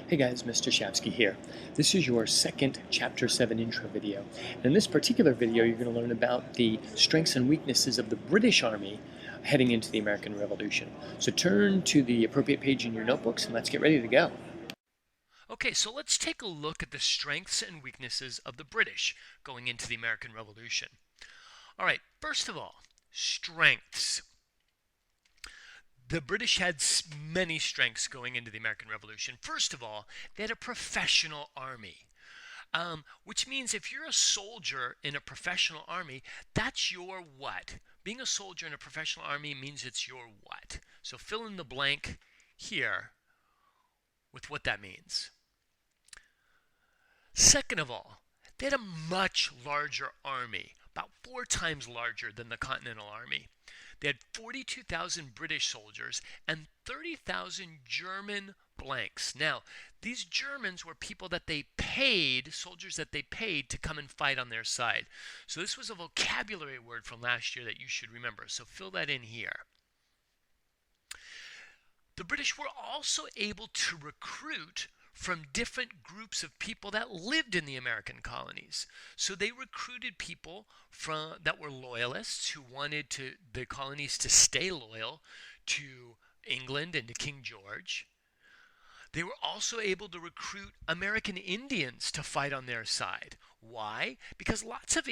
Hey guys, Mr. Shavsky here. This is your second Chapter 7 intro video. And in this particular video, you're going to learn about the strengths and weaknesses of the British Army heading into the American Revolution. So turn to the appropriate page in your notebooks and let's get ready to go. Okay, so let's take a look at the strengths and weaknesses of the British going into the American Revolution. All right, first of all, strengths. The British had many strengths going into the American Revolution. First of all, they had a professional army, which means if you're a soldier in a professional army, that's your what? Being a soldier in a professional army means it's your what? So fill in the blank here with what that means. Second of all, they had a much larger army, about 4 times larger than the Continental Army. They had 42,000 British soldiers and 30,000 German blanks. Now, these Germans were people that they paid, soldiers that they paid to come and fight on their side. So this was a vocabulary word from last year that you should remember. So fill that in here. The British were also able to recruit from different groups of people that lived in the American colonies. So they recruited people that were loyalists who wanted the colonies to stay loyal to England and to King George. They were also able to recruit American Indians to fight on their side. Why? Because lots of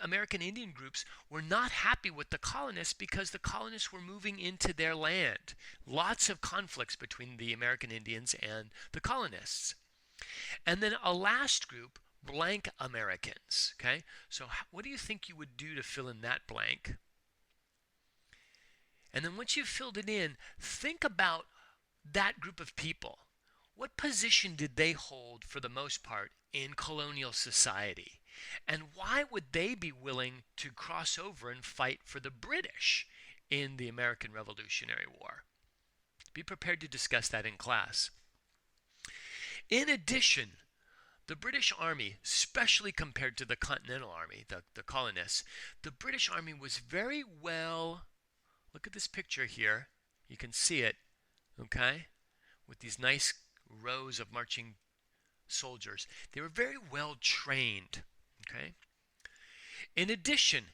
American Indian groups were not happy with the colonists because the colonists were moving into their land. Lots of conflicts between the American Indians and the colonists. And then a last group, blank Americans. Okay, so what do you think you would do to fill in that blank? And then once you've filled it in, think about that group of people. What position did they hold for the most part in colonial society? And why would they be willing to cross over and fight for the British in the American Revolutionary War? Be prepared to discuss that in class. In addition, the British Army, especially compared to the Continental Army, the colonists, the British Army was very well, look at this picture here, you can see it, okay, with these nice rows of marching soldiers. They were very well trained, okay? In addition,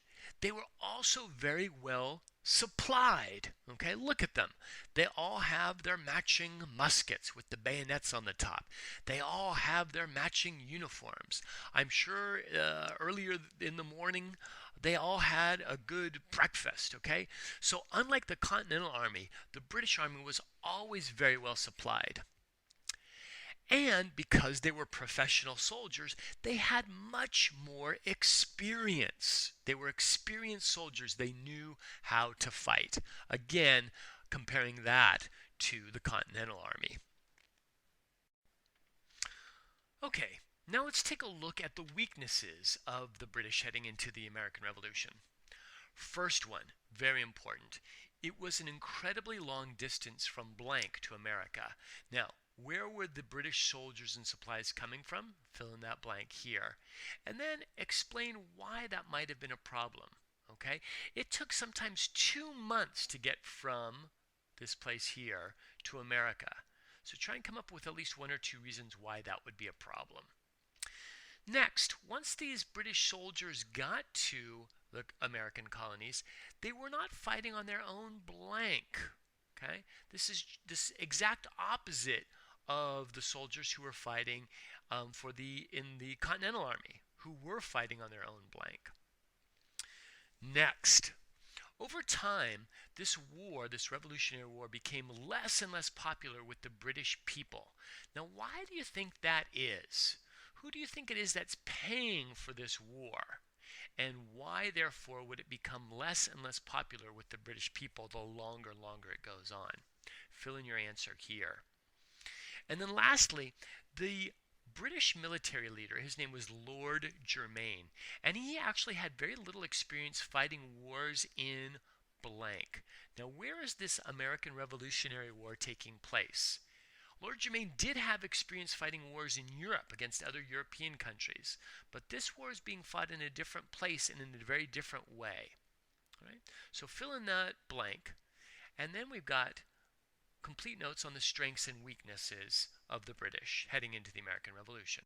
they were also very well supplied, okay? Look at them. They all have their matching muskets with the bayonets on the top. They all have their matching uniforms. I'm sure earlier in the morning they all had a good breakfast, okay? So unlike the Continental Army, the British Army was always very well supplied. And because they were professional soldiers, they had much more experience. They were experienced soldiers. They knew how to fight. Again, comparing that to the Continental Army. Okay, now let's take a look at the weaknesses of the British heading into the American Revolution. First one, very important. It was an incredibly long distance from blank to America. Now, where were the British soldiers and supplies coming from? Fill in that blank here. And then explain why that might have been a problem. Okay? It took sometimes 2 months to get from this place here to America. So try and come up with at least 1 or 2 reasons why that would be a problem. Next, once these British soldiers got to the American colonies, they were not fighting on their own blank. Okay? This is this exact opposite of the soldiers who were fighting in the Continental Army, who were fighting on their own blank. Next, over time, this war, this Revolutionary War, became less and less popular with the British people. Now, why do you think that is? Who do you think it is that's paying for this war? And why, therefore, would it become less and less popular with the British people the longer it goes on? Fill in your answer here. And then lastly, the British military leader, his name was Lord Germain, and he actually had very little experience fighting wars in blank. Now, where is this American Revolutionary War taking place? Lord Germain did have experience fighting wars in Europe against other European countries, but this war is being fought in a different place and in a very different way. Right? So fill in that blank, and then we've got complete notes on the strengths and weaknesses of the British heading into the American Revolution.